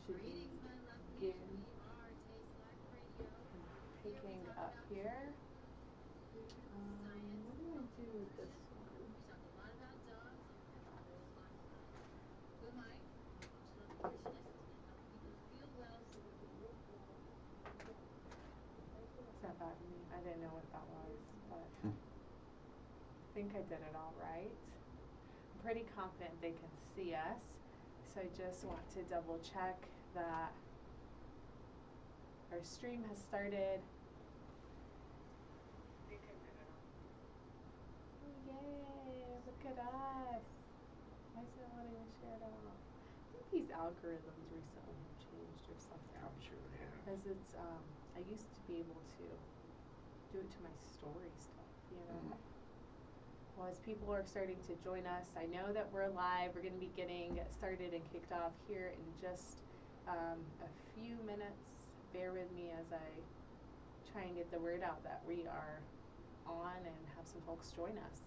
should begin picking up here. What do I do with this one? Is that bad of me? I didn't know what that was, but I think I did it all right. I'm pretty confident they can see us, so I just want to double check that our stream has started. Oh, yay, look at us. Why is it not letting me share it all? I think these algorithms recently have changed or something. I'm sure they have. Because it's, I used to be able to do it to my story stuff, you know? Well, as people are starting to join us, I know that we're live. We're going to be getting started and kicked off here in just a few minutes. Bear with me as I try and get the word out that we are on and have some folks join us.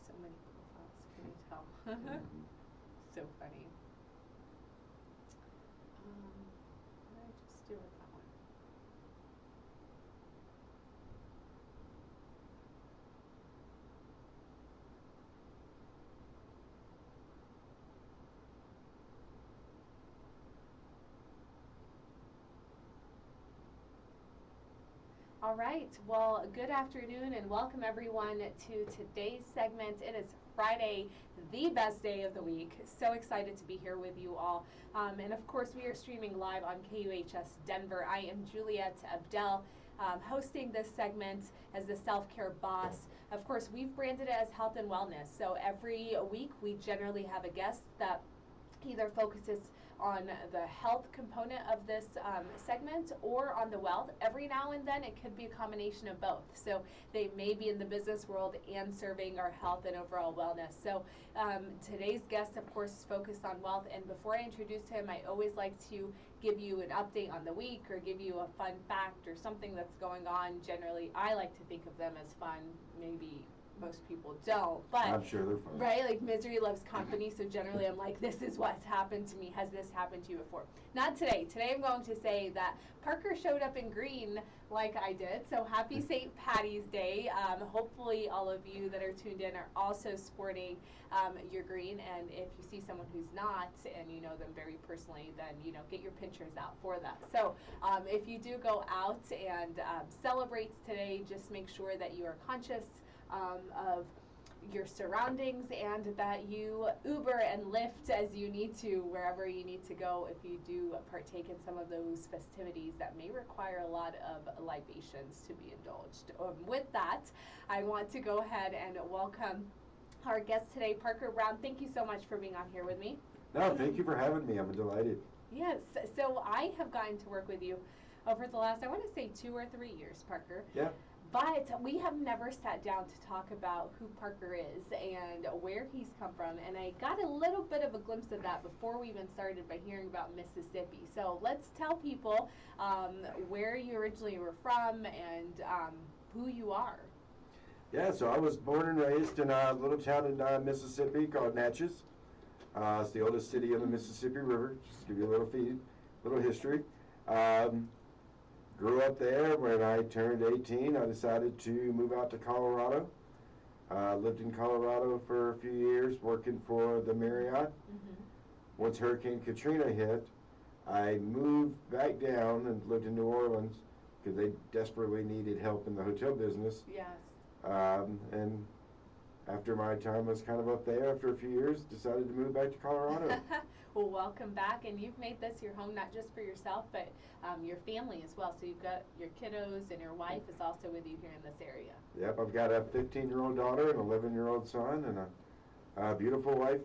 So many profiles, can you tell? So funny. What did I just do with that one? All right, well, good afternoon and welcome everyone to today's segment. It is Friday, the best day of the week. So excited to be here with you all. And of course, we are streaming live on KUHS Denver. I am Juliet Abdel, hosting this segment as the self-care boss. Of course, we've branded it as health and wellness. So every week we generally have a guest that either focuses on the health component of this segment or on the wealth. Every now and then it could be a combination of both. So they may be in the business world and serving our health and overall wellness. So today's guest, of course, is focused on wealth. And before I introduce him, I always like to give you an update on the week or give you a fun fact or something that's going on. Generally, I like to think of them as fun. Maybe most people don't, but I'm sure they're fun. Right? Like misery loves company, so generally I'm like, this is what's happened to me. Has this happened to you before? Not today. Today I'm going to say that Parker showed up in green like I did, so happy St. Patty's Day. Hopefully all of you that are tuned in are also sporting your green, and if you see someone who's not and you know them very personally, then get your pictures out for that. So if you do go out and celebrate today, just make sure that you are conscious of your surroundings and that you Uber and Lyft as you need to wherever you need to go if you do partake in some of those festivities that may require a lot of libations to be indulged. With that, I want to go ahead and welcome our guest today, Parker Brown. Thank you so much for being on here with me. No, thank you for having me. I'm delighted. Yes, so I have gotten to work with you over the last, I want to say 2 or 3 years, Parker. Yeah. But we have never sat down to talk about who Parker is and where he's come from. And I got a little bit of a glimpse of that before we even started by hearing about Mississippi. So let's tell people where you originally were from and who you are. Yeah, so I was born and raised in a little town in Mississippi called Natchez. It's the oldest city on the Mississippi River, just to give you a little history. Grew up there. When I turned 18, I decided to move out to Colorado. Lived in Colorado for a few years, working for the Marriott. Once Hurricane Katrina hit, I moved back down and lived in New Orleans because they desperately needed help in the hotel business. Yes. And after my time was kind of up there, after a few years, decided to move back to Colorado. Well, welcome back, and you've made this your home not just for yourself, but your family as well. So you've got your kiddos, and your wife is also with you here in this area. Yep, I've got a 15-year-old daughter and an 11-year-old son, and a beautiful wife,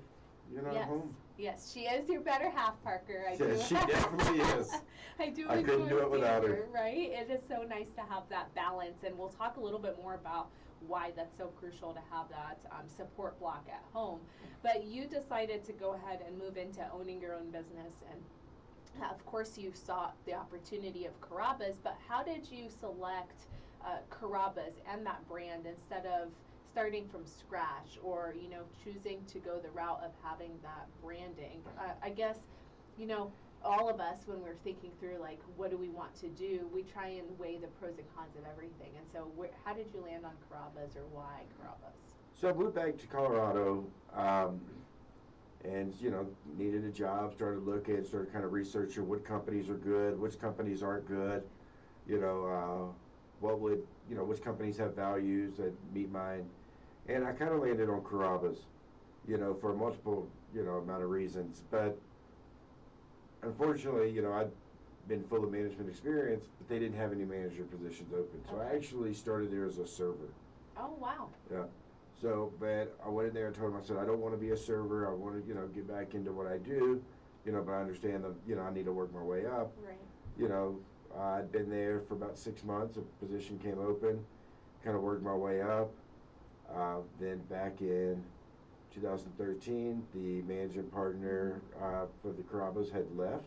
yes. home. Yes, she is your better half, Parker. She definitely is. I couldn't do it without her. Right? It is so nice to have that balance, and we'll talk a little bit more about why that's so crucial to have that support block at home. But you decided to go ahead and move into owning your own business, and Of course, you saw the opportunity of Carrabba's, but how did you select Carrabba's and that brand instead of starting from scratch, or choosing to go the route of having that branding? I guess you know all of us, when we're thinking through like what do we want to do, we try and weigh the pros and cons of everything. And so, how did you land on Carrabba's, or why Carrabba's? So I moved back to Colorado, and needed a job. Started looking, started kind of researching what companies are good, which companies aren't good. You know, what would which companies have values that meet mine, and I kind of landed on Carrabba's. For multiple amount of reasons, but unfortunately, I'd been full of management experience, but they didn't have any manager positions open. So I actually started there as a server. Oh, wow. Yeah. So, but I went in there and told them, I said, I don't want to be a server. I want to, get back into what I do, but I understand that, I need to work my way up. Right. I'd been there for about 6 months. A position came open, kind of worked my way up. Then back in 2013, the managing partner for the Carrabba's had left.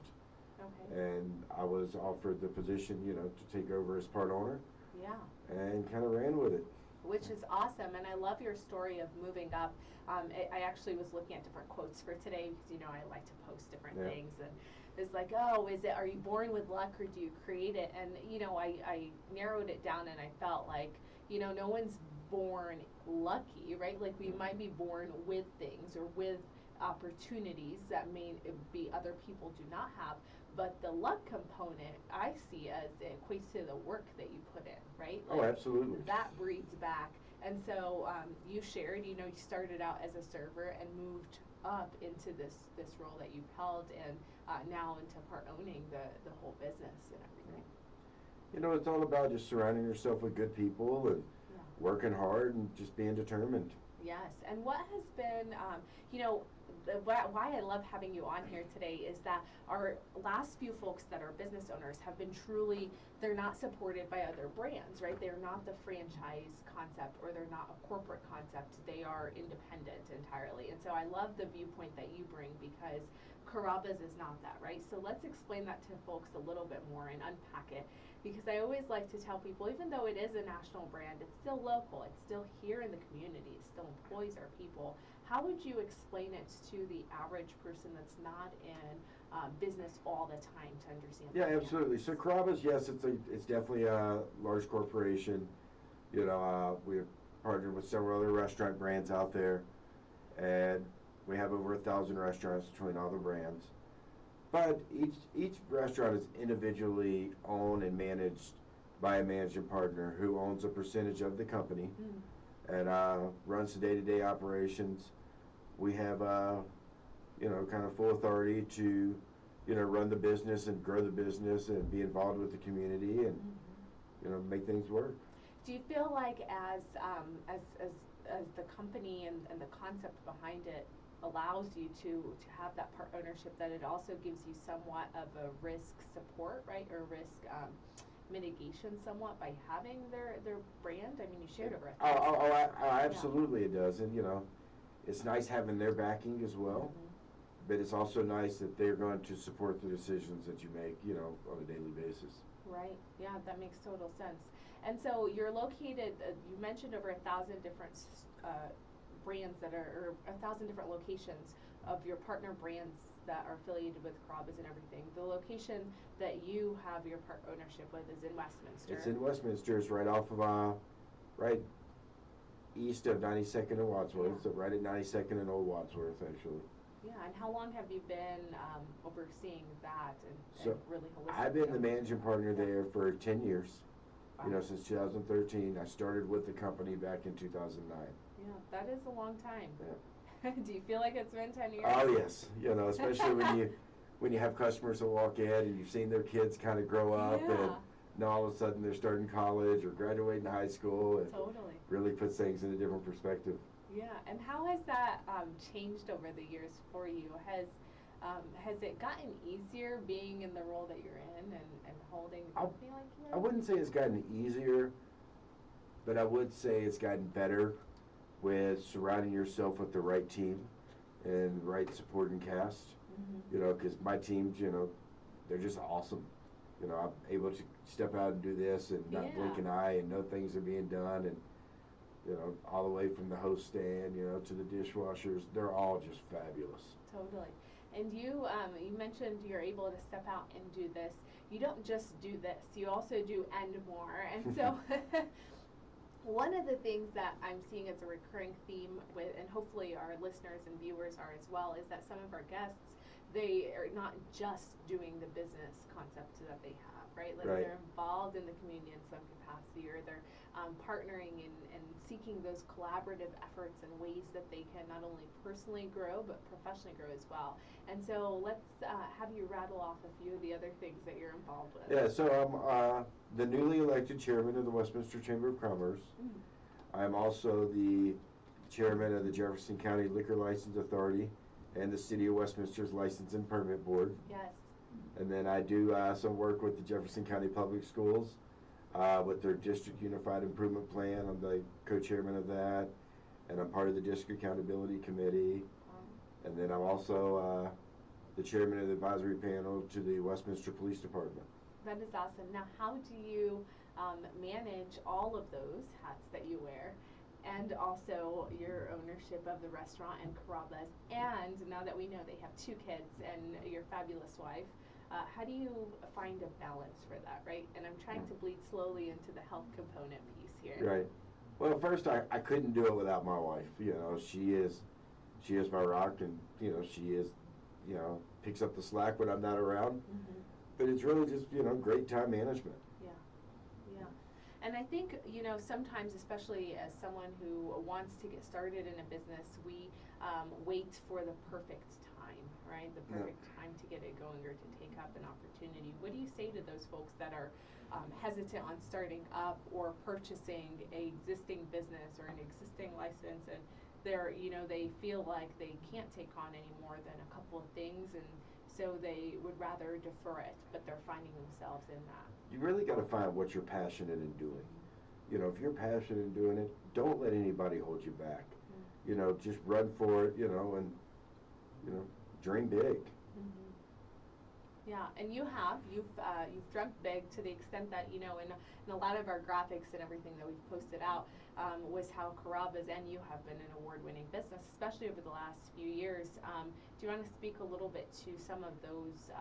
Okay. And I was offered the position, to take over as part owner. Yeah. And kind of ran with it. Which is awesome, and I love your story of moving up. I actually was looking at different quotes for today because I like to post different things, and it's like, oh, are you born with luck or do you create it? And I narrowed it down, and I felt like no one's born lucky, right? Like we might be born with things or with opportunities that may be other people do not have. But the luck component, I see as it equates to the work that you put in, right? Like, oh, absolutely. That breeds back. And so you shared, you started out as a server and moved up into this role that you've held, and now into part owning the whole business and everything. It's all about just surrounding yourself with good people and working hard and just being determined. Yes. And what has been, why I love having you on here today is that our last few folks that are business owners have been they're not supported by other brands, right? They're not the franchise concept, or they're not a corporate concept. They are independent entirely. And so I love the viewpoint that you bring, because Carrabba's is not that, right? So let's explain that to folks a little bit more and unpack it. Because I always like to tell people, even though it is a national brand, it's still local. It's still here in the community. It still employs our people. How would you explain it to the average person that's not in business all the time to understand? Yeah, absolutely. So Carrabba's, yes, it's definitely a large corporation. We've partnered with several other restaurant brands out there, and we have over 1,000 restaurants between all the brands. But each restaurant is individually owned and managed by a managing partner who owns a percentage of the company and runs the day-to-day operations. We have, kind of full authority to, run the business and grow the business and be involved with the community and, make things work. Do you feel like as the company and the concept behind it allows you to have that part ownership, that it also gives you somewhat of a risk support, right, or risk mitigation somewhat by having their brand? I mean, you shared over absolutely it does. And it's nice having their backing as well, but it's also nice that they're going to support the decisions that you make, on a daily basis. Right. Yeah, that makes total sense. And so you're located, you mentioned over 1,000 different brands or 1,000 different locations of your partner brands that are affiliated with Carrabba's and everything. The location that you have your part ownership with is in Westminster. It's in Westminster. It's right off of right east of 92nd and Wadsworth, so right at 92nd and Old Wadsworth, actually. Yeah, and how long have you been overseeing that and really holistically? I've been the managing partner there for 10 years. Wow. Since 2013. I started with the company back in 2009. Yeah, that is a long time. Yeah. Do you feel like it's been 10 years? Oh yes, especially when you have customers that walk in and you've seen their kids kind of grow up, and now all of a sudden they're starting college or graduating high school. It totally really puts things in a different perspective. Yeah, and how has that changed over the years for you? Has it gotten easier being in the role that you're in and holding the company like you are? I wouldn't say it's gotten easier, but I would say it's gotten better with surrounding yourself with the right team and the right supporting cast. Because my team's, they're just awesome. You know, I'm able to step out and do this and not blink an eye and know things are being done, and you know, all the way from the host stand, you know, to the dishwashers, they're all just fabulous. Totally. And you mentioned you're able to step out and do this. You don't just do this, you also do and more. And so one of the things that I'm seeing as a recurring theme with, and hopefully our listeners and viewers are as well, is that some of our guests, they are not just doing the business concept that they have, right? Like they're involved in the community in some capacity, or they're partnering and seeking those collaborative efforts and ways that they can not only personally grow but professionally grow as well. And so let's have you rattle off a few of the other things that you're involved with. Yeah, so I'm the newly elected chairman of the Westminster Chamber of Commerce. I'm also the chairman of the Jefferson County Liquor License Authority and the City of Westminster's License and Permit Board. Yes. And then I do some work with the Jefferson County Public Schools with their District Unified Improvement Plan. I'm the co-chairman of that, and I'm part of the District Accountability Committee. And then I'm also the chairman of the advisory panel to the Westminster Police Department. That is awesome. Now, how do you manage all of those hats that you wear, and also your ownership of the restaurant and Carrabba's, and now that we know they have 2 kids and your fabulous wife, how do you find a balance for that, right? And I'm trying to bleed slowly into the health component piece here. Right. Well, first, I couldn't do it without my wife. You know, she is my rock, and, you know, she is, you know, picks up the slack when I'm not around. But it's really just, you know, great time management. Yeah. And I think, you know, sometimes, especially as someone who wants to get started in a business, we wait for the perfect time, right? The perfect time to get it going or to take up an opportunity. What do you say to those folks that are hesitant on starting up or purchasing a existing business or an existing license, and they're, you know, they feel like they can't take on any more than a couple of things, and so they would rather defer it, but they're finding themselves in that? You really got to find what you're passionate in doing. You know, if you're passionate in doing it, don't let anybody hold you back. You know, just run for it, you know, and, you know, dream big. Yeah, and you've dreamt big to the extent that, you know, in a lot of our graphics and everything that we've posted out was how Carrabba's and you have been an award-winning business, especially over the last few years. Do you want to speak a little bit to some of those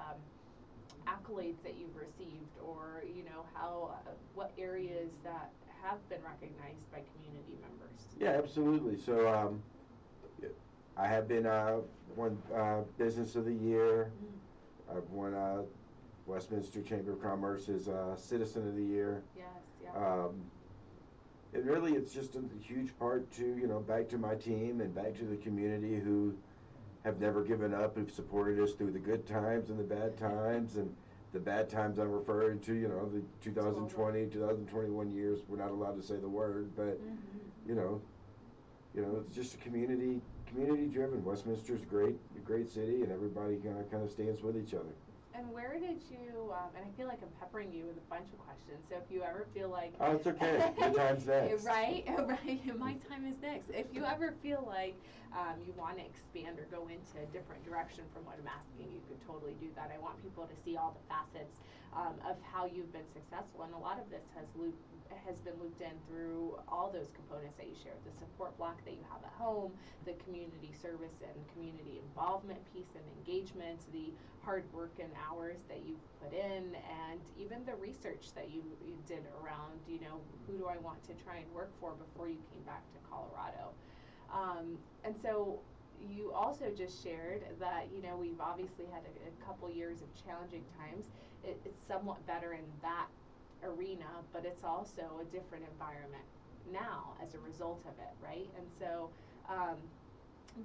accolades that you've received, or, you know, how what areas that have been recognized by community members? Yeah, absolutely. So I have been won Business of the Year. I've won Westminster Chamber of Commerce's Citizen of the Year. Yes, yeah. And really, it's just a huge part to, you know, back to my team and back to the community who have never given up, who've supported us through the good times and the bad times. And the bad times I'm referring to, you know, the 2020, 2021 years. We're not allowed to say the word, but you know, it's just a community driven. Westminster's a great city, and everybody kind of stands with each other. And where did you, and I feel like I'm peppering you with a bunch of questions, so if you ever feel like... Oh, it's okay. Your time's next. Right, my time is next. If you ever feel like you want to expand or go into a different direction from what I'm asking, you could totally do that. I want people to see all the facets of how you've been successful, and a lot of this has been looped in through all those components that you shared, the support block that you have at home, the community service and community involvement piece and engagement, the hard work and hours that you've put in, and even the research that you did around, you know, who do I want to try and work for before you came back to Colorado. And so you also just shared that, you know, we've obviously had a couple years of challenging times. It's somewhat better in that arena, but it's also a different environment now as a result of it, right? And so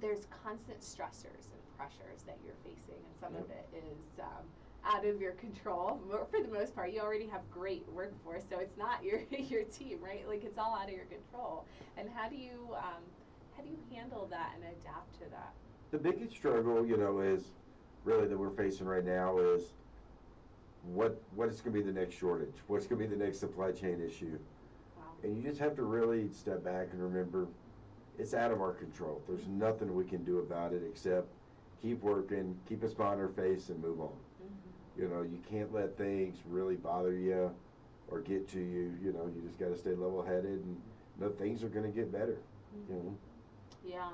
there's constant stressors and pressures that you're facing, and some of it is out of your control. For the most part, you already have great workforce, so it's not your team, right? Like, it's all out of your control. And how do you handle that and adapt to that? The biggest struggle, you know, is really that we're facing right now is what is going to be the next shortage? What's going to be the next supply chain issue? Wow. And you just have to really step back and remember it's out of our control. There's nothing we can do about it except keep working, keep a smile on our face, and move on. You know, you can't let things really bother you or get to you. You know, you just got to stay level-headed, and you know, things are going to get better. You know. Yeah.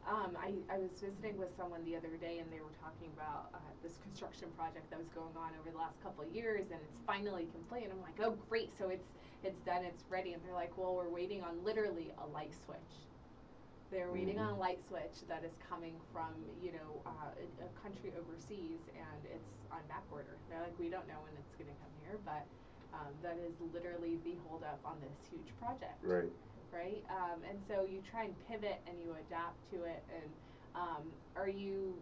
I was visiting with someone the other day, and they were talking about this construction project that was going on over the last couple of years, and it's finally complete. And I'm like, oh, great! So it's done, it's ready. And they're like, well, we're waiting on literally a light switch. They're waiting on a light switch that is coming from, you know, a country overseas, and it's on back order. They're like, we don't know when it's going to come here, but that is literally the holdup on this huge project. Right. Right? And so you try and pivot and you adapt to it. And are you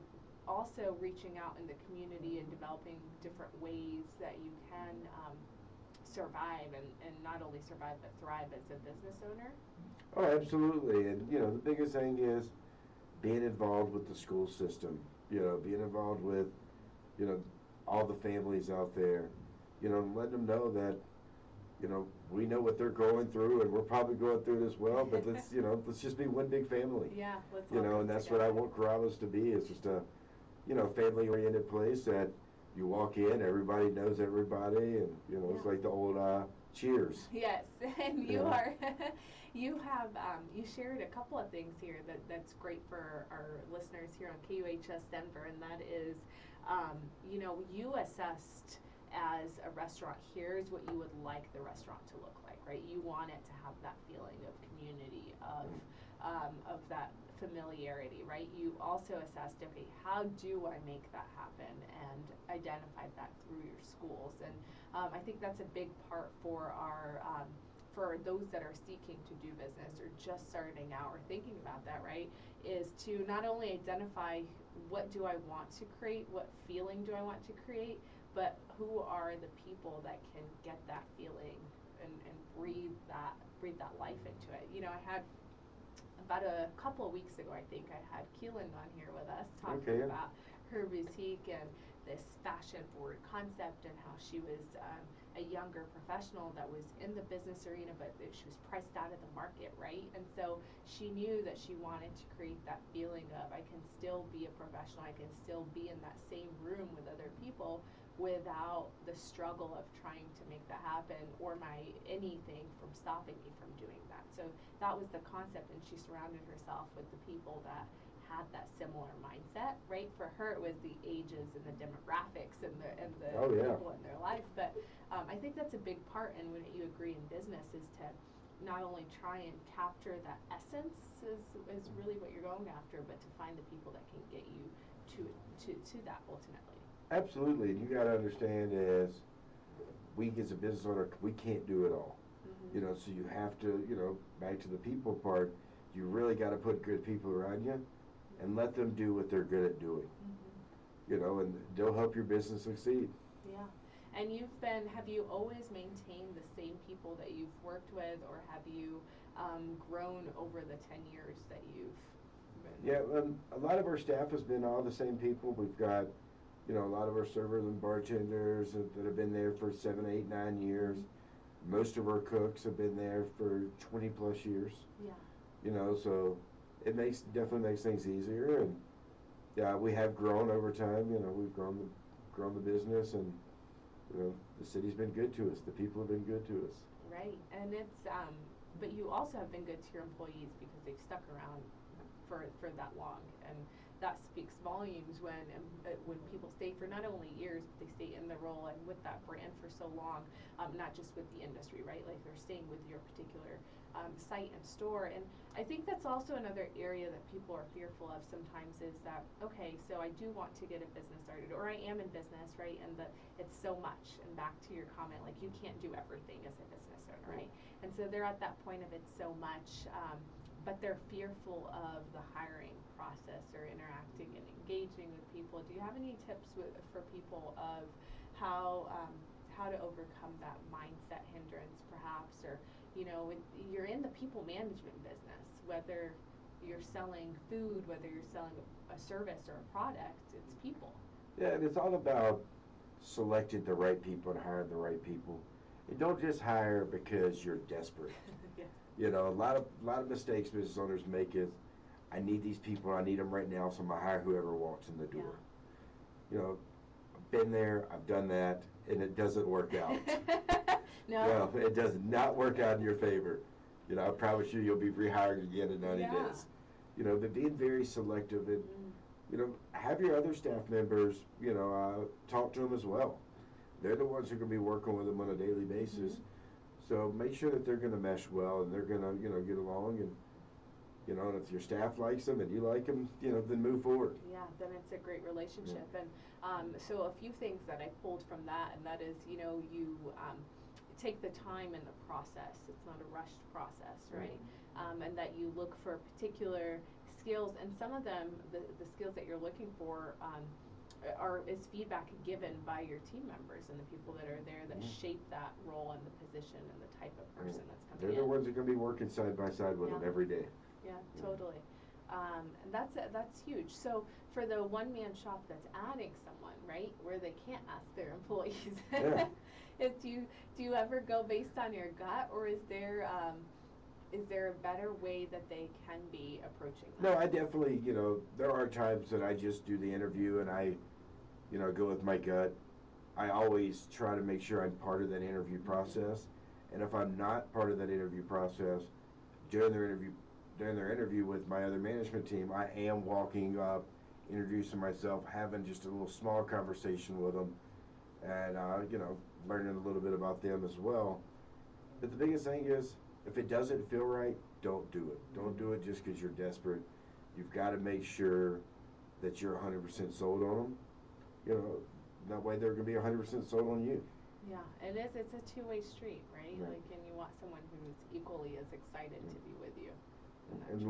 also reaching out in the community and developing different ways that you can survive and not only survive but thrive as a business owner? Oh, absolutely. And, you know, the biggest thing is being involved with the school system, you know, being involved with, you know, all the families out there, you know, and letting them know that, you know, we know what they're going through, and we're probably going through it as well, but let's, you know, let's just be one big family. Yeah, let's you all know, come and that's together. what I want Corrales to be, is just a, you know, family-oriented place that you walk in, everybody knows everybody, and, you know, it's like the old Cheers. Yes, and you Yeah. are, you have, you shared a couple of things here that's great for our listeners here on KUHS Denver, and that is, you know, you assessed as a restaurant, here's what you would like the restaurant to look like, right? You want it to have that feeling of community, of that familiarity, right? You also assessed, okay, how do I make that happen, and identified that through your schools. And I think that's a big part for our for those that are seeking to do business or just starting out or thinking about that, right, is to not only identify what do I want to create, what feeling do I want to create, but who are the people that can get that feeling and breathe that life into it. You know, I had about a couple of weeks ago, I think I had Keelan on here with us talking about her boutique and this fashion forward concept, and how she was a younger professional that was in the business arena, but she was priced out of the market, right? And so she knew that she wanted to create that feeling of, I can still be a professional, I can still be in that same room with other people without the struggle of trying to make that happen, or anything from stopping me from doing that. So that was the concept, and she surrounded herself with the people that had that similar mindset, right? For her, it was the ages and the demographics and the people in their life. But I think that's a big part, and when you agree in business, is to not only try and capture that essence is really what you're going after, but to find the people that can get you to that ultimately. Absolutely, and you got to understand, as we as a business owner, we can't do it all. You know, so you have to, you know, back to the people part, you really got to put good people around you and let them do what they're good at doing. You know, and they'll help your business succeed. Yeah. And have you always maintained the same people that you've worked with, or have you grown over the 10 years that you've been? Yeah, a lot of our staff has been all the same people. We've got, you know, a lot of our servers and bartenders that have been there for 7, 8, 9 years. Most of our cooks have been there for 20 plus years. Yeah. You know, so it definitely makes things easier, and yeah, we have grown over time. You know, we've grown the business, and you know, the city's been good to us. The people have been good to us. Right, and it's but you also have been good to your employees because they've stuck around for that long, and that speaks volumes when people stay for not only years, but they stay in the role and with that brand for so long, not just with the industry, right? Like they're staying with your particular site and store. And I think that's also another area that people are fearful of sometimes, is that, okay, so I do want to get a business started, or I am in business, right? And it's so much. And back to your comment, like you can't do everything as a business owner, right? And so they're at that point of it's so much, but they're fearful of the hiring process or interacting and engaging with people. Do you have any tips for people of how to overcome that mindset hindrance, perhaps, or you know, you're in the people management business, whether you're selling food, whether you're selling a service or a product, it's people. Yeah, and it's all about selecting the right people and hiring the right people. And don't just hire because you're desperate. Yeah. You know, a lot of mistakes business owners make is, I need these people, I need them right now, so I'm gonna hire whoever walks in the door. You know, been there, I've done that, and it doesn't work out. No. No, it does not work out in your favor. You know, I promise you'll be rehired again in 90 days. You know, but being very selective and, you know, have your other staff members, you know, talk to them as well. They're the ones who are going to be working with them on a daily basis. So make sure that they're going to mesh well and they're going to, you know, get along. And, you know, and if your staff likes them and you like them, you know, then move forward. Yeah, then it's a great relationship. And so a few things that I pulled from that, and that is, you know, you take the time in the process. It's not a rushed process, right? And that you look for particular skills, and some of them, the skills that you're looking for, is feedback given by your team members and the people that are there that shape that role and the position and the type of person that's coming in. They're the ones that are going to be working side by side with them every day. Yeah, totally. And that's huge. So for the one-man shop that's adding someone, right, where they can't ask their employees, do you ever go based on your gut, or is there a better way that they can be approaching that? No, I definitely, you know, there are times that I just do the interview and I, you know, go with my gut. I always try to make sure I'm part of that interview process. And if I'm not part of that interview process, during their interview with my other management team, I am walking up, introducing myself, having just a little small conversation with them, and you know, learning a little bit about them as well. But the biggest thing is, if it doesn't feel right, don't do it. Don't do it just because you're desperate. You've got to make sure that you're 100% sold on them. You know, that way they're going to be 100% sold on you. Yeah, it is. It's a two-way street, right? Like, and you want someone who's equally as excited to be with you. And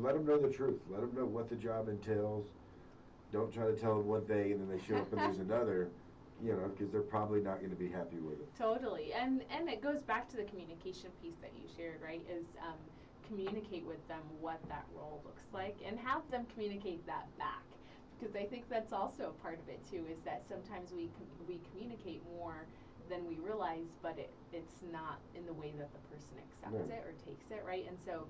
let them know the truth. Let them know what the job entails. Don't try to tell them one thing and then they show up and there's another, you know, because they're probably not going to be happy with it. Totally. And it goes back to the communication piece that you shared, right, is communicate with them what that role looks like and have them communicate that back. Because I think that's also a part of it, too, is that sometimes we communicate more than we realize, but it's not in the way that the person accepts it or takes it, right? And so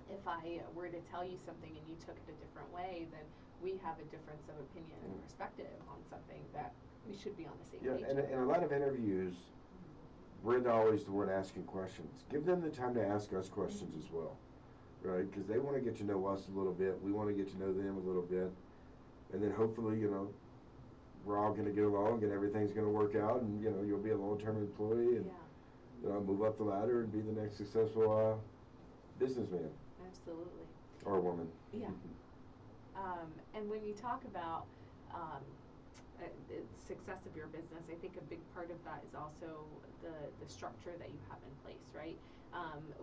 if I were to tell you something and you took it a different way, then we have a difference of opinion and perspective on something that we should be on the same page. Yeah, and in a lot of interviews, we're not always the one asking questions. Give them the time to ask us questions as well, right? Because they want to get to know us a little bit. We want to get to know them a little bit. And then hopefully, you know, we're all going to get along and everything's going to work out and, you know, you'll be a long-term employee and, you know, move up the ladder and be the next successful businessman. Absolutely. Or woman. Yeah. And when you talk about the success of your business, I think a big part of that is also the structure that you have in place, right?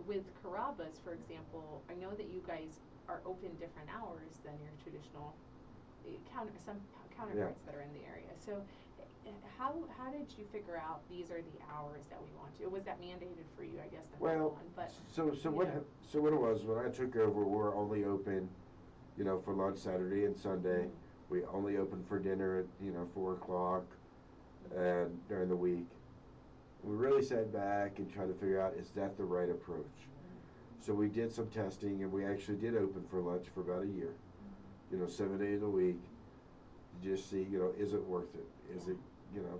With Carrabba's, for example, I know that you guys are open different hours than your traditional counterparts that are in the area. So how did you figure out these are the hours that we want to? Was that mandated for you, I guess, number one? But, so what it was, when I took over, we were only open, you know, for lunch Saturday and Sunday. We only opened for dinner at, you know, 4 o'clock and during the week. We really sat back and tried to figure out, is that the right approach? So we did some testing and we actually did open for lunch for about a year. You know, 7 days a week, just see, you know, is it worth it? Is it, you know,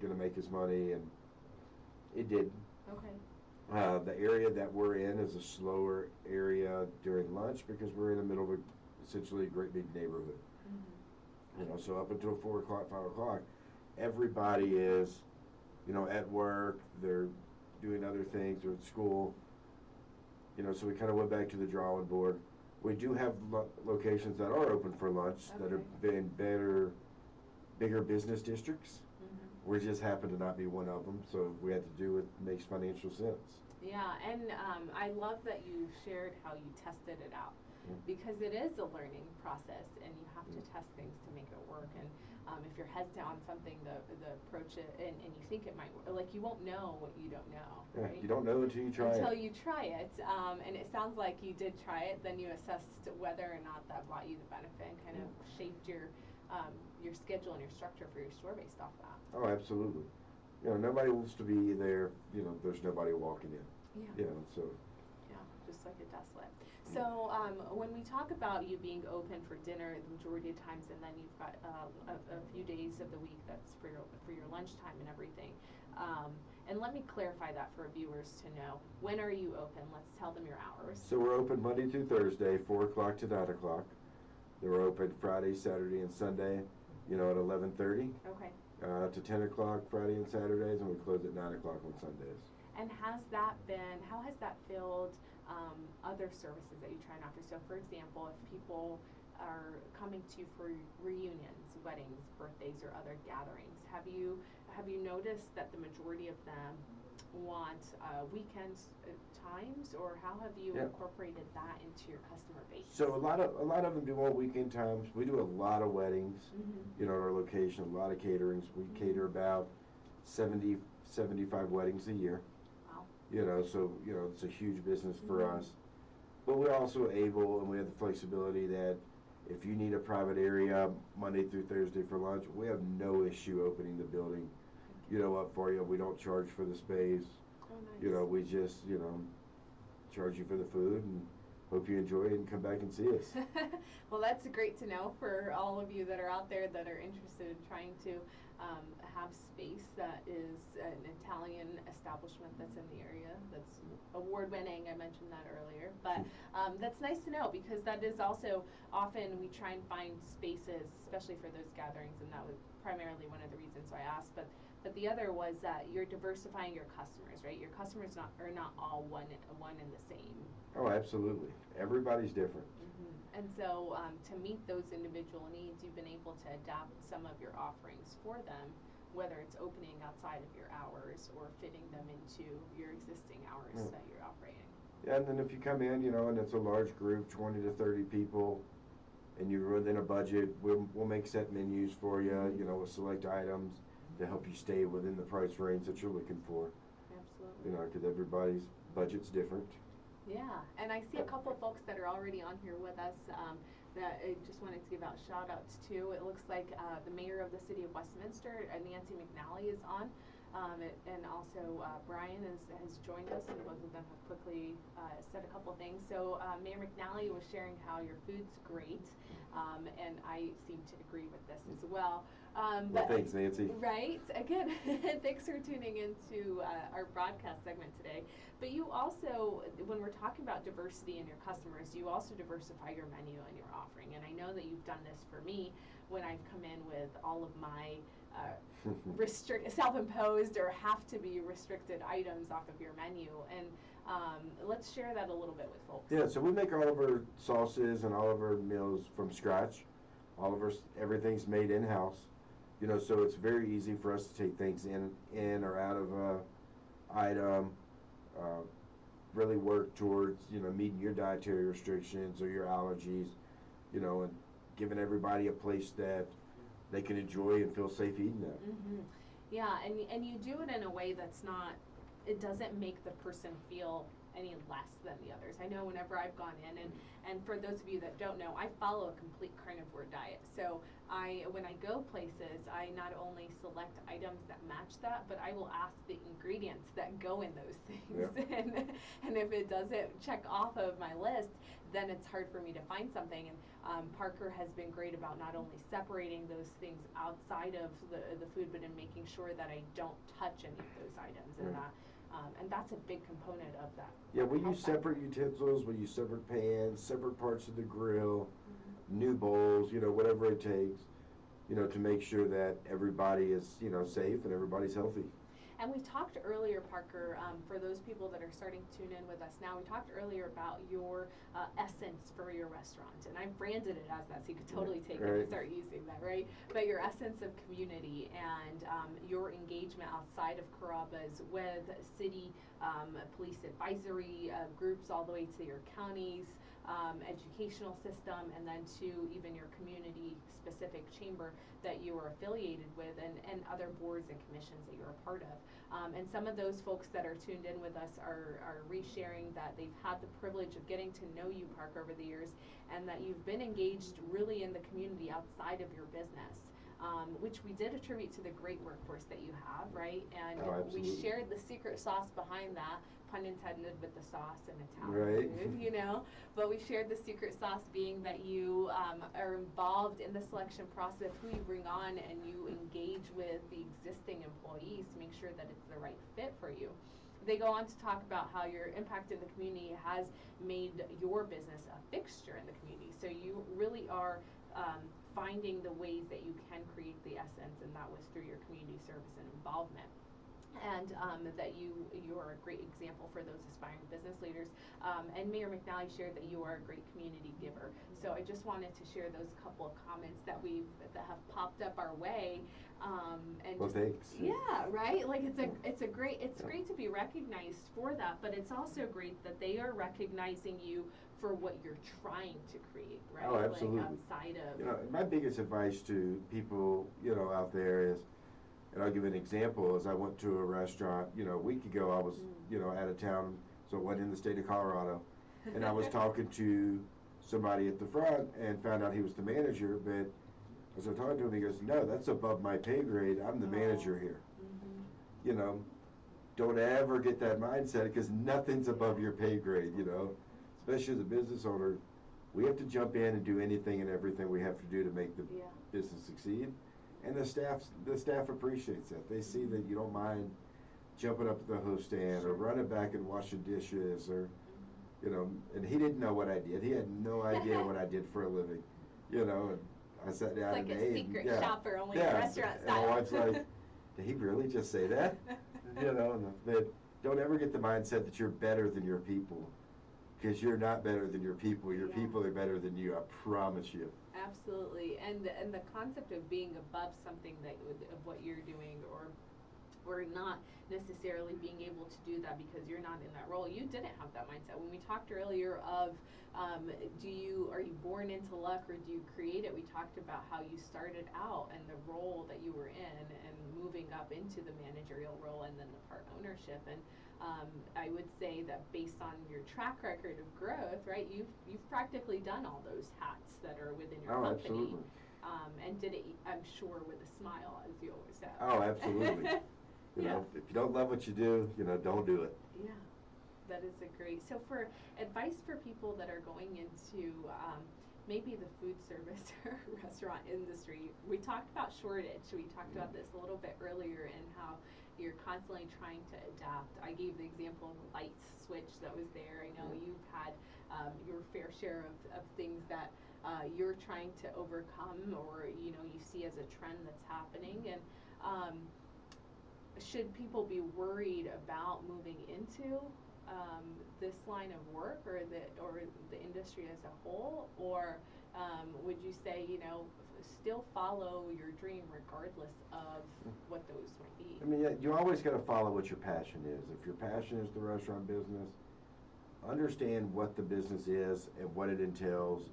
going to make us money? And it did. Okay. The area that we're in is a slower area during lunch because we're in the middle of essentially a great big neighborhood. You know, so up until 4 o'clock, 5 o'clock, everybody is, you know, at work, they're doing other things, they're at school. You know, so we kind of went back to the drawing board. We do have locations that are open for lunch that are in bigger business districts. We just happen to not be one of them, so we had to do what makes financial sense. Yeah, and I love that you shared how you tested it out, because it is a learning process, and you have to test things to make it work. And if you're hesitant on something, the approach it, and you think it might work, like you won't know what you don't know. Yeah, right? you don't know until you try it. Until you try it, and it sounds like you did try it. Then you assessed whether or not that brought you the benefit, and kind of shaped your schedule and your structure for your store based off that. Oh, absolutely. You know, nobody wants to be there. You know, there's nobody walking in. Yeah. You know, so. Yeah, just like a desolate. So when we talk about you being open for dinner the majority of times, and then you've got a few days of the week that's for your lunchtime and everything. And let me clarify that for viewers to know. When are you open? Let's tell them your hours. So we're open Monday through Thursday, 4 o'clock to 9 o'clock. Then we're open Friday, Saturday, and Sunday, at 11:30. Okay. To 10 o'clock Friday and Saturdays, and we close at 9 o'clock on Sundays. And how has that filled other services that you try and offer? So, for example, if people are coming to you for reunions, weddings, birthdays, or other gatherings, have you noticed that the majority of them want weekend times, or how have you incorporated that into your customer base? So a lot of them do want weekend times. We do a lot of weddings, at our location, a lot of caterings. We cater about 70, 75 weddings a year. Wow. So it's a huge business for us. But we're also able, and we have the flexibility that if you need a private area Monday through Thursday for lunch, we have no issue opening the building, up for you. We don't charge for the space. Oh, nice. We just, charge you for the food and hope you enjoy it and come back and see us. Well, that's great to know for all of you that are out there that are interested in trying to have space that is an Italian establishment that's in the area that's award-winning. I mentioned that earlier, but that's nice to know, because that is also often we try and find spaces, especially for those gatherings, and that was primarily one of the reasons why I asked. But the other was that you're diversifying your customers, right? Your customers are not all one and the same. Oh, absolutely. Everybody's different. And so to meet those individual needs, you've been able to adapt some of your offerings for them, whether it's opening outside of your hours or fitting them into your existing hours that you're operating. Yeah, and then if you come in, and it's a large group, 20 to 30 people, and you're within a budget, we'll make set menus for you, with select items to help you stay within the price range that you're looking for. Absolutely. Because everybody's budget's different. Yeah, and I see a couple of folks that are already on here with us that I just wanted to give out shout outs to. It looks like the mayor of the city of Westminster, Nancy McNally, is on. And also Brian has joined us, and both of them have quickly said a couple things. So Mayor McNally was sharing how your food's great, and I seem to agree with this as well. Well, thanks, Nancy. Right, again, thanks for tuning into our broadcast segment today. But you also, when we're talking about diversity in your customers, you also diversify your menu and your offering. And I know that you've done this for me when I've come in with all of my self-imposed or have to be restricted items off of your menu, and let's share that a little bit with folks. Yeah, so we make all of our sauces and all of our meals from scratch. Everything's made in-house, so it's very easy for us to take things in or out of a item, really work towards meeting your dietary restrictions or your allergies, and giving everybody a place that they can enjoy and feel safe eating that. Yeah, and you do it in a way that's not, it doesn't make the person feel any less than the others. I know whenever I've gone in, and for those of you that don't know, I follow a complete carnivore diet. So when I go places, I not only select items that match that, but I will ask the ingredients that go in those things. Yep. and if it doesn't check off of my list, then it's hard for me to find something. And Parker has been great about not only separating those things outside of the food, but in making sure that I don't touch any of those items. And that's a big component of that. Yeah, we use separate utensils, we use separate pans, separate parts of the grill, new bowls, whatever it takes, to make sure that everybody is, safe and everybody's healthy. And we talked earlier, Parker, for those people that are starting to tune in with us now, we talked earlier about your essence for your restaurant. And I branded it as that, so you could totally take it and start using that, right? But your essence of community and your engagement outside of Carrabba's with city police advisory groups all the way to your counties, educational system, and then to even your community-specific chamber that you are affiliated with, and other boards and commissions that you're a part of. And some of those folks that are tuned in with us are resharing that they've had the privilege of getting to know you, Park, over the years, and that you've been engaged really in the community outside of your business. which we did attribute to the great workforce that you have, right? And Oh, we absolutely. shared the secret sauce behind that, pun intended with the sauce and Right. Italian food, you know. But we shared the secret sauce being that you are involved in the selection process, who you bring on, and you engage with the existing employees to make sure that it's the right fit for you. They go on to talk about how your impact in the community has made your business a fixture in the community. So you really are finding the ways that you can create the essence, and that was through your community service and involvement. And that you are a great example for those aspiring business leaders. And Mayor McNally shared that you are a great community giver. So I just wanted to share those couple of comments that have popped up our way. And Well, just, thanks. yeah, right. Like it's great to be recognized for that, but it's also great that they are recognizing you for what you're trying to create, right? Oh, absolutely. Like outside of, You know, my biggest advice to people, you know, out there is, and I'll give an example, is I went to a restaurant, you know, a week ago. I was, you know, out of town, so it wasn't in the state of Colorado, and I was talking to somebody at the front and found out he was the manager, but as I talked to him, he goes, "No, that's above my pay grade. I'm the manager here." You know, don't ever get that mindset, because nothing's above your pay grade, you know. Especially as a business owner, we have to jump in and do anything and everything we have to do to make the business succeed. And the staff appreciates that. They see that you don't mind jumping up at the host stand or running back and washing dishes, or, you know, and he didn't know what I did. He had no idea what I did for a living, you know. And I sat down it's like and a ate. secret shopper, only restaurant And style. my wife's like, "Did he really just say that?" You know, but don't ever get the mindset that you're better than your people, because you're not better than your people. Your people are better than you, I promise you. Absolutely, and the concept of being above something of what you're doing, or not necessarily being able to do that because you're not in that role. You didn't have that mindset. When we talked earlier of are you born into luck, or do you create it? We talked about how you started out and the role that you were in, and moving up into the managerial role and then the part ownership. And I would say that based on your track record of growth, right, you've practically done all those hats that are within your company. Absolutely. And did it, I'm sure, with a smile, as you always have. Oh, absolutely. You know, if you don't love what you do, you know, don't do it. Yeah, that is a great. So for advice for people that are going into maybe the food service or restaurant industry, we talked about shortage. We talked about this a little bit earlier, and how you're constantly trying to adapt. I gave the example of the light switch that was there. I know you've had your fair share of things that you're trying to overcome, or you know, you see as a trend that's happening. And should people be worried about moving into this line of work, or the industry as a whole, or would you say, you know, still follow your dream regardless of what those might be? I mean, yeah, you always got to follow what your passion is. If your passion is the restaurant business, understand what the business is and what it entails,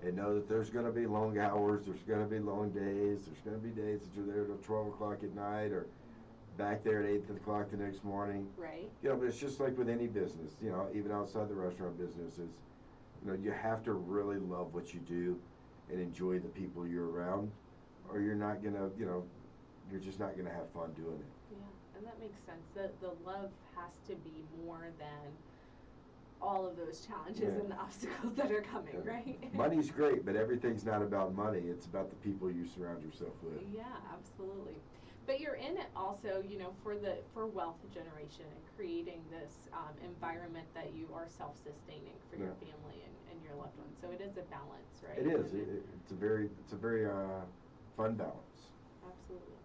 and know that there's going to be long hours, there's going to be long days, there's going to be days that you're there till 12 o'clock at night, or back there at 8 o'clock the next morning. Right. You know, but it's just like with any business, you know, even outside the restaurant business, is, you know, you have to really love what you do and enjoy the people you're around, or you're not going to, you know, you're just not going to have fun doing it. Yeah, and that makes sense. The love has to be more than all of those challenges and the obstacles that are coming, right? Money's great, but everything's not about money. It's about the people you surround yourself with. Yeah, absolutely. But you're in it also, you know, for wealth generation and creating this environment that you are self-sustaining for your family and your loved ones. So it is a balance, right? It is. It's a very fun balance. Absolutely.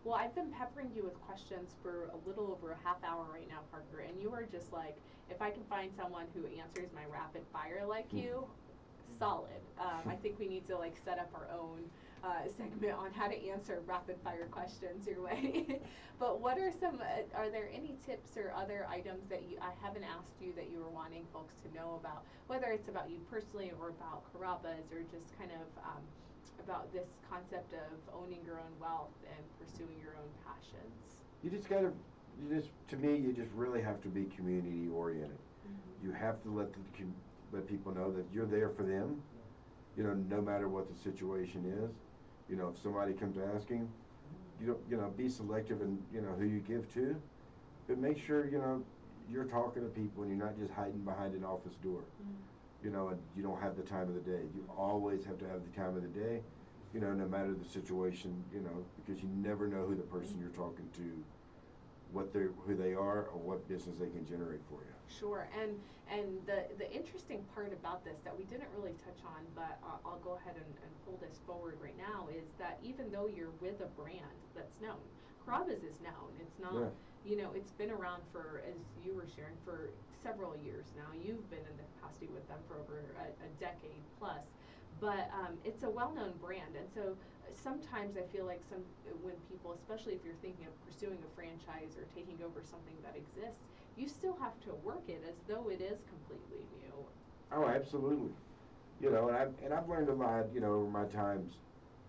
Well, I've been peppering you with questions for a little over a half hour right now, Parker, and you are just like, if I can find someone who answers my rapid fire like you, solid. I think we need to like set up our own segment on how to answer rapid fire questions your way. But what are are there any tips or other items that I haven't asked you that you were wanting folks to know about, whether it's about you personally or about Carrabba's, or just kind of about this concept of owning your own wealth and pursuing your own passions? To me, you just really have to be community oriented. You have to let people know that you're there for them, you know, no matter what the situation is. You know, if somebody comes asking, you don't, you know, be selective in, you know, who you give to, but make sure, you know, you're talking to people and you're not just hiding behind an office door. You know, and you don't have the time of the day. You always have to have the time of the day, you know, no matter the situation, you know, because you never know who the person you're talking to, who they are, or what business they can generate for you. Sure, and the interesting part about this that we didn't really touch on, but I'll go ahead and pull this forward right now, is that even though you're with a brand that's known, Carrabba's is known. It's not, Yeah. you know, it's been around for, as you were sharing, for several years now. You've been in the capacity with them for over a decade plus, but it's a well-known brand, and so sometimes I feel like when people, especially if you're thinking of pursuing a franchise or taking over something that exists, you still have to work it as though it is completely new. Oh, absolutely. You know, and I've learned a lot, you know, over my times.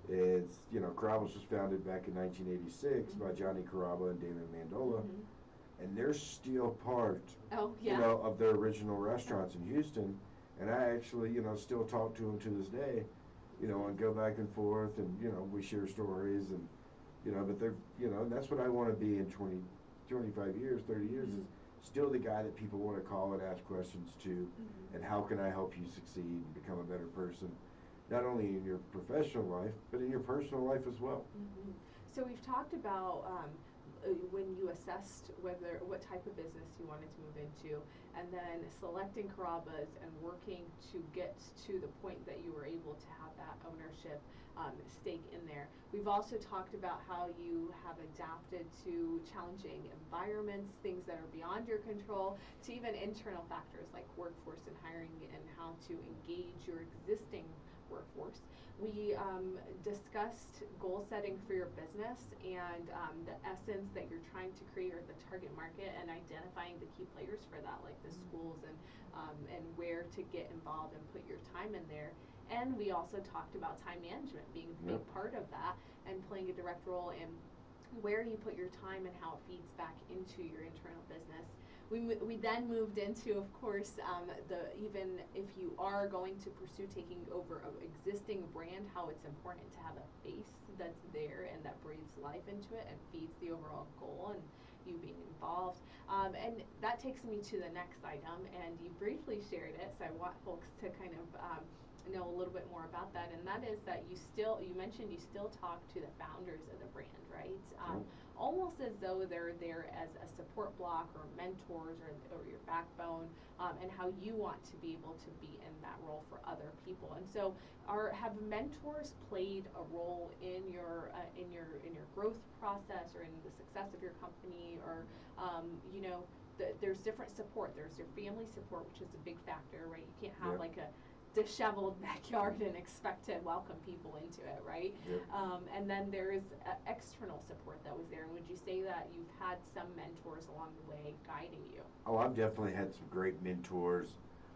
It's, you know, Carrabba's was founded back in 1986 by Johnny Carrabba and David Mandola, and they're still part, you know, of their original restaurants in Houston. And I actually, you know, still talk to them to this day, you know, and go back and forth, and, you know, we share stories, and, you know, but they're, you know, and that's what I want to be in 25 years, 30 years, is still the guy that people want to call and ask questions to, and how can I help you succeed and become a better person, not only in your professional life, but in your personal life as well. So we've talked about when you assessed what type of business you wanted to move into, and then selecting Carrabba's and working to get to the point that you were able to have that ownership stake in there. We've also talked about how you have adapted to challenging environments, things that are beyond your control, to even internal factors like workforce and hiring, and how to engage your existing workforce. We discussed goal setting for your business and the essence that you're trying to create, or the target market, and identifying the key players for that, like the schools, and where to get involved and put your time in there. And we also talked about time management being a big part of that, and playing a direct role in where you put your time and how it feeds back into your internal business. We then moved into, of course, even if you are going to pursue taking over an existing brand, how it's important to have a face that's there and that breathes life into it and feeds the overall goal and you being involved. And that takes me to the next item, and you briefly shared it, so I want folks to kind of know a little bit more about that, and that is that you mentioned you still talk to the founders of the brand, right? Almost as though they're there as a support block or mentors, or your backbone, and how you want to be able to be in that role for other people. And so have mentors played a role in your growth process, or in the success of your company, or you know, there's different support. There's your family support, which is a big factor, right? You can't have like a disheveled backyard and expect to welcome people into it, right? And then there's external support that was there. And would you say that you've had some mentors along the way guiding you? Oh, I've definitely had some great mentors.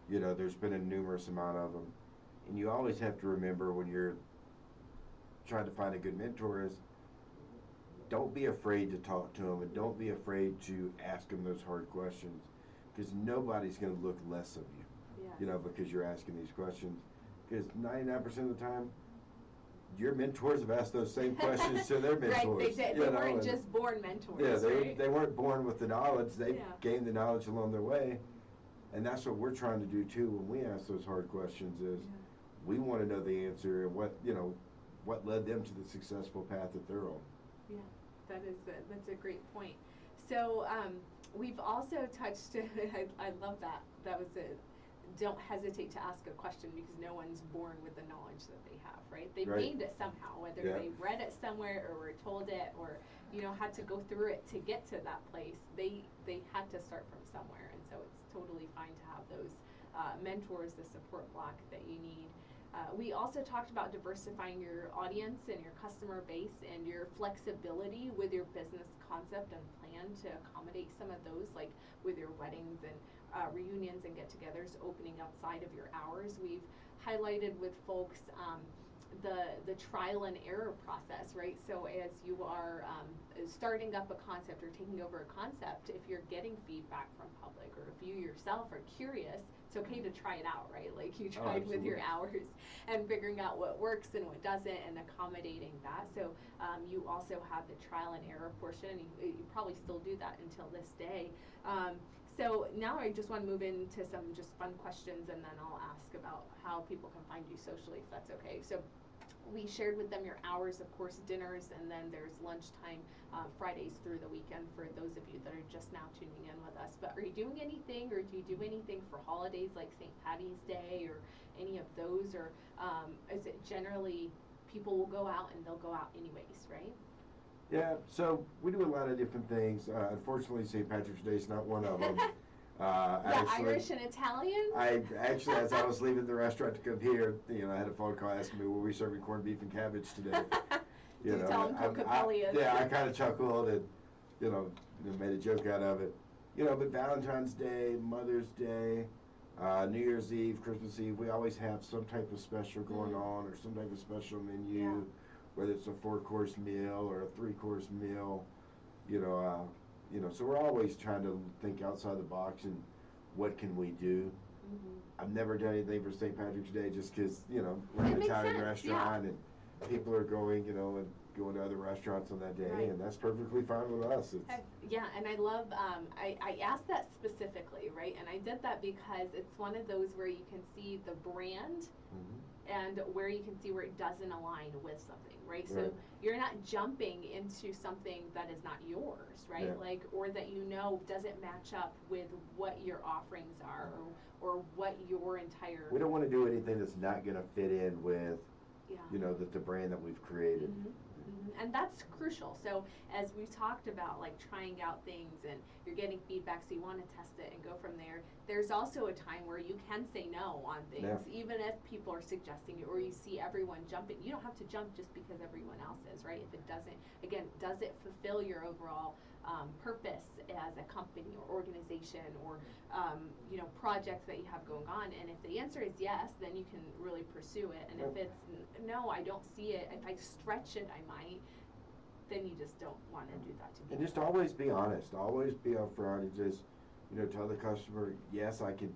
You know, there's been a numerous amount of them. And you always have to remember, when you're trying to find a good mentor, is don't be afraid to talk to them, and don't be afraid to ask them those hard questions, because nobody's going to look less of you. You know, because you're asking these questions. Because 99% of the time, your mentors have asked those same questions to their mentors. Right, they weren't just born mentors. Yeah, they weren't born with the knowledge. They gained the knowledge along their way. And that's what we're trying to do too when we ask those hard questions, is we want to know the answer, and what led them to the successful path that they're on. Yeah, that's a great point. So we've also touched, I love that. That was it. Don't hesitate to ask a question, because no one's born with the knowledge that they have, right? They've gained it somehow, whether they read it somewhere, or were told it, or, you know, had to go through it to get to that place. They had to start from somewhere, and so it's totally fine to have those mentors, the support block that you need. We also talked about diversifying your audience and your customer base, and your flexibility with your business concept and plan to accommodate some of those, like with your weddings and reunions and get-togethers opening outside of your hours. We've highlighted with folks the trial and error process, right? So as starting up a concept or taking over a concept, if you're getting feedback from public or if you yourself are curious, it's okay to try it out, right? Like you tried with your hours and figuring out what works and what doesn't and accommodating that. So you also have the trial and error portion. You probably still do that until this day. So now I just want to move into some just fun questions, and then I'll ask about how people can find you socially, if that's okay. So we shared with them your hours, of course, dinners, and then there's lunchtime Fridays through the weekend for those of you that are just now tuning in with us. But are you doing anything, or do you do anything for holidays like St. Patty's Day or any of those, or is it generally people will go out and they'll go out anyways, right? Yeah, so we do a lot of different things. Unfortunately, St. Patrick's Day is not one of them. Irish and Italian? Actually, as I was leaving the restaurant to come here, I had a phone call asking me, were we serving corned beef and cabbage today? Tell them Coca-Cola is. Yeah, I kind of chuckled and, made a joke out of it. But Valentine's Day, Mother's Day, New Year's Eve, Christmas Eve, we always have some type of special going on or some type of special menu, whether it's a 4-course meal or a 3-course meal, so we're always trying to think outside the box and what can we do. I've never done anything for St. Patrick's Day just because, we're an Italian restaurant and people are going, and going to other restaurants on that day, and that's perfectly fine with us. And I love, I asked that specifically, right? And I did that because it's one of those where you can see the brand and where you can see where it doesn't align with something, right? So you're not jumping into something that is not yours, right? Or that doesn't match up with what your offerings are or what your entire... We don't want to do anything that's not going to fit in with, the brand that we've created. And that's crucial. So as we talked about, like trying out things and you're getting feedback, so you want to test it and go from there. There's also a time where you can say no on things, even if people are suggesting it or you see everyone jumping. You don't have to jump just because everyone else is, right? If it doesn't, again, does it fulfill your overall purpose as a company or organization or projects that you have going on? And if the answer is yes, then you can really pursue it. And if it's no, I don't see it, if I stretch it, I might, then you just don't want to do that to me. And just always be honest, always be upfront and just, tell the customer, yes, I can,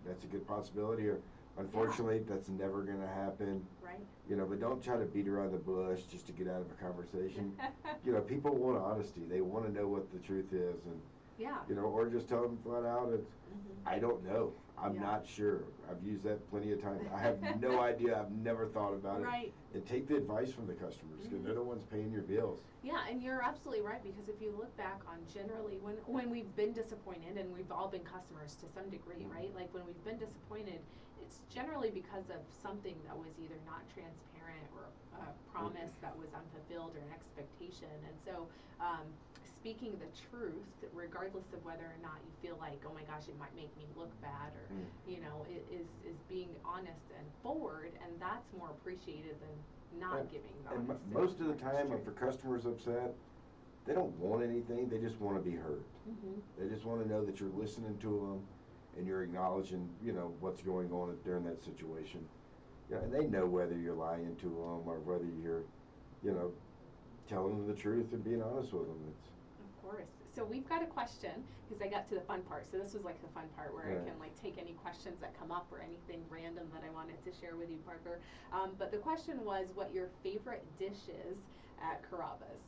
that's a good possibility, or unfortunately, that's never going to happen. Right. But don't try to beat around the bush just to get out of a conversation. People want honesty. They want to know what the truth is, and or just tell them flat out, it's, I don't know. I'm not sure. I've used that plenty of times. I have no idea. I've never thought about it. Right. And take the advice from the customers because they're the ones paying your bills. Yeah, and you're absolutely right, because if you look back on generally when we've been disappointed, and we've all been customers to some degree, right? Like when we've been disappointed, it's generally because of something that was either not transparent or a promise that was unfulfilled or an expectation. And so speaking the truth, regardless of whether or not you feel like, oh my gosh, it might make me look bad, or it is being honest and forward, and that's more appreciated than not giving the and honest. Most of the time, if a customer's upset, they don't want anything. They just want to be heard. They just want to know that you're listening to them and you're acknowledging, what's going on during that situation. And they know whether you're lying to them or whether you're, telling them the truth and being honest with them. Of course. So we've got a question, because I got to the fun part. So this was like the fun part where I can take any questions that come up or anything random that I wanted to share with you, Parker. But the question was what your favorite dish is at Carrabba's.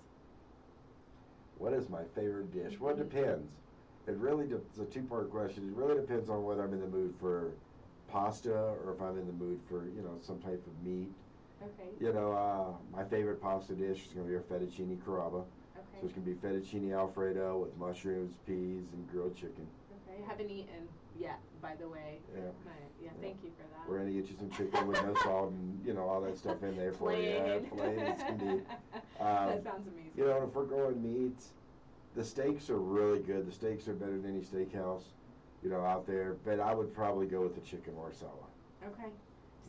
What is my favorite dish? Well, it depends. It really it's a two-part question. It really depends on whether I'm in the mood for pasta or if I'm in the mood for, some type of meat. Okay. My favorite pasta dish is going to be a fettuccine Carrabba. So it's going to be fettuccine Alfredo with mushrooms, peas, and grilled chicken. Okay, I haven't eaten yet, by the way. Thank you for that. We're going to get you some chicken with no salt and, all that stuff in there for you. Plain as can be. That sounds amazing. If we're going meats, the steaks are really good. The steaks are better than any steakhouse, out there. But I would probably go with the chicken marsala. Okay.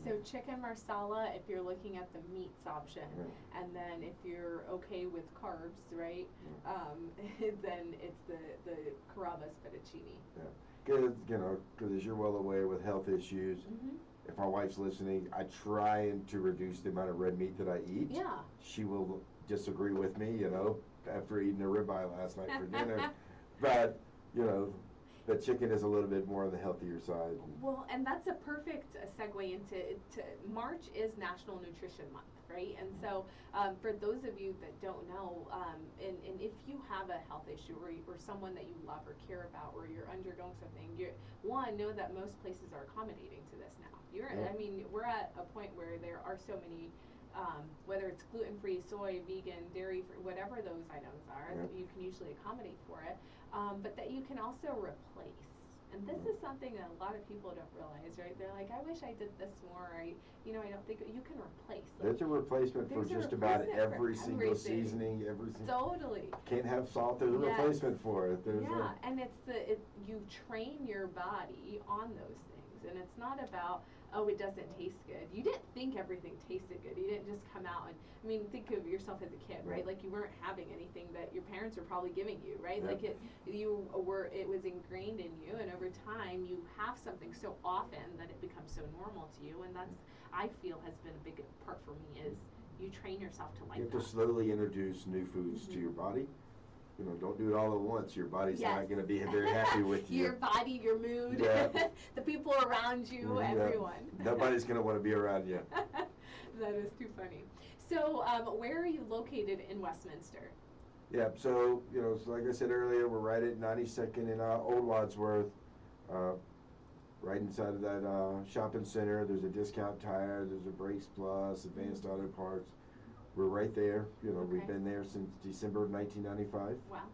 So chicken marsala if you're looking at the meats option, and then if you're okay with carbs, right? Then it's the Carrabba's fettuccine. Because as you're well aware with health issues, if my wife's listening, I try to reduce the amount of red meat that I eat. Yeah. She will disagree with me, after eating a ribeye last night for dinner. But, you know, the chicken is a little bit more on the healthier side. Well, and that's a perfect segue into March is National Nutrition Month, right? And so for those of you that don't know, and if you have a health issue or someone that you love or care about or you're undergoing something, know that most places are accommodating to this now. I mean, we're at a point where there are so many, whether it's gluten-free, soy, vegan, dairy-free, whatever those items are, that you can usually accommodate for it, but that you can also replace. And this is something that a lot of people don't realize, right? They're like, I wish I did this more. I don't think you can replace. Like, there's a replacement for just about every single seasoning, everything. Totally. Can't have salt. There's a replacement for it. And you train your body on those things, and it's not about, oh, it doesn't taste good. You didn't think everything tasted good. You didn't just come out and, I mean, think of yourself as a kid, right? Like you weren't having anything that your parents were probably giving you, right? Like it was ingrained in you, and over time you have something so often that it becomes so normal to you, and that's, I feel, has been a big part for me, is you train yourself to like that. You have to slowly introduce new foods to your body. You know, don't do it all at once. Your body's not going to be very happy with you. Your body, your mood, the people around you, everyone. Nobody's going to want to be around you. That is too funny. So, where are you located in Westminster? Yeah, so, you know, like I said earlier, we're right at 92nd and Old Wadsworth, right inside of that shopping center. There's a Discount Tire, there's a Brakes Plus, Advanced Auto Parts. We're right there. You know, we've been there since December of 1995. Wow.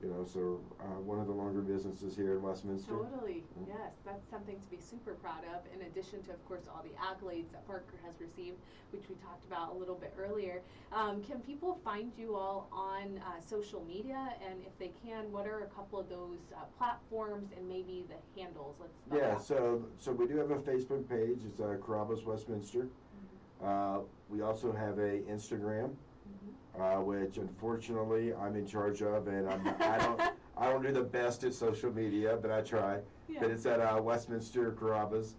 You know, so one of the longer businesses here in Westminster. Totally, yes. That's something to be super proud of, in addition to, of course, all the accolades that Parker has received, which we talked about a little bit earlier. Can people find you all on social media? And if they can, what are a couple of those platforms and maybe the handles? So we do have a Facebook page. It's Carrabba's Westminster. We also have a Instagram, which unfortunately I'm in charge of, and I don't do the best at social media, but I try. Yeah. But it's at Westminster Carrabba's,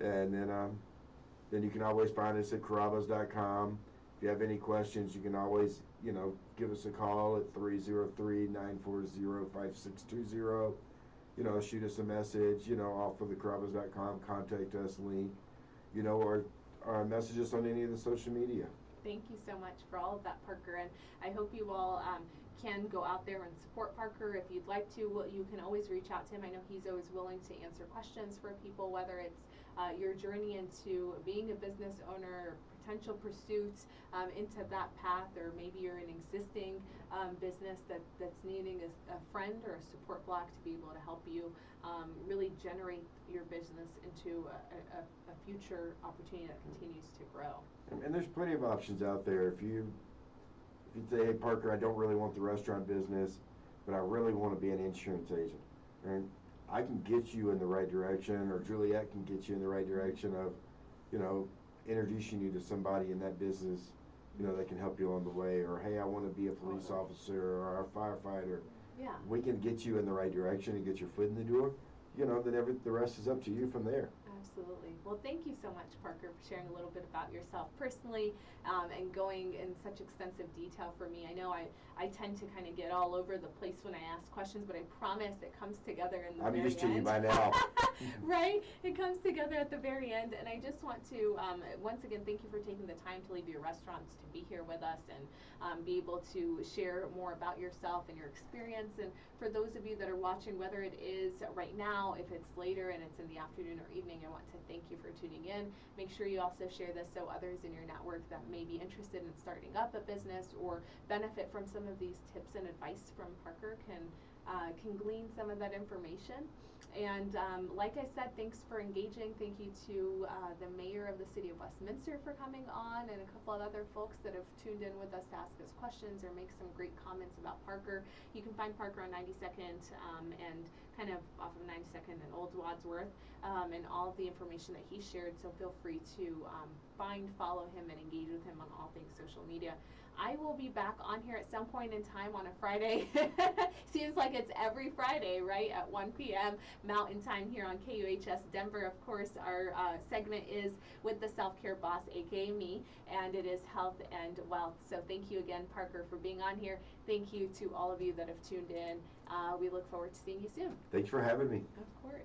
and then you can always find us at carrabbas.com. If you have any questions, you can always, you know, give us a call at 303-940-5620. You know, shoot us a message, you know, off of the carrabbas.com, contact us link, you know, or message us on any of the social media. Thank you so much for all of that, Parker, and I hope you all can go out there and support Parker. If you'd like to, you can always reach out to him. I know he's always willing to answer questions for people, whether it's your journey into being a business owner, or potential pursuits into that path, or maybe you're an existing business that's needing a friend or a support block to be able to help you really generate your business into a future opportunity that continues to grow. And there's plenty of options out there. If you say, hey, Parker, I don't really want the restaurant business, but I really want to be an insurance agent, right? I can get you in the right direction, or Juliet can get you in the right direction of, you know, introducing you to somebody in that business, you know, that can help you along the way. Or, hey, I want to be a police officer or a firefighter. Yeah. We can get you in the right direction and get your foot in the door. You know, then the rest is up to you from there. Absolutely. Well, thank you so much, Parker, for sharing a little bit about yourself personally and going in such extensive detail for me. I know I tend to kind of get all over the place when I ask questions, but I promise it comes together in the very end. I'm used to you by now. Right? It comes together at the very end. And I just want to, once again, thank you for taking the time to leave your restaurants to be here with us and be able to share more about yourself and your experience. And for those of you that are watching, whether it is right now, if it's later and it's in the afternoon or evening, I want to thank you for tuning in. Make sure you also share this so others in your network that may be interested in starting up a business or benefit from some of these tips and advice from Parker can glean some of that information. And like I said, thanks for engaging. Thank you to the mayor of the city of Westminster for coming on, and a couple of other folks that have tuned in with us to ask us questions or make some great comments about Parker. You can find Parker on 92nd and kind of off of 92nd and Old Wadsworth, and all of the information that he shared. So feel free to find, follow him, and engage with him on all things social media. I will be back on here at some point in time on a Friday. Seems like it's every Friday, right, at 1 p.m. Mountain Time here on KUHS Denver. Of course, our segment is with the Self-Care Boss, aka me, and it is health and wealth. So thank you again, Parker, for being on here. Thank you to all of you that have tuned in. We look forward to seeing you soon. Thanks for having me. Of course.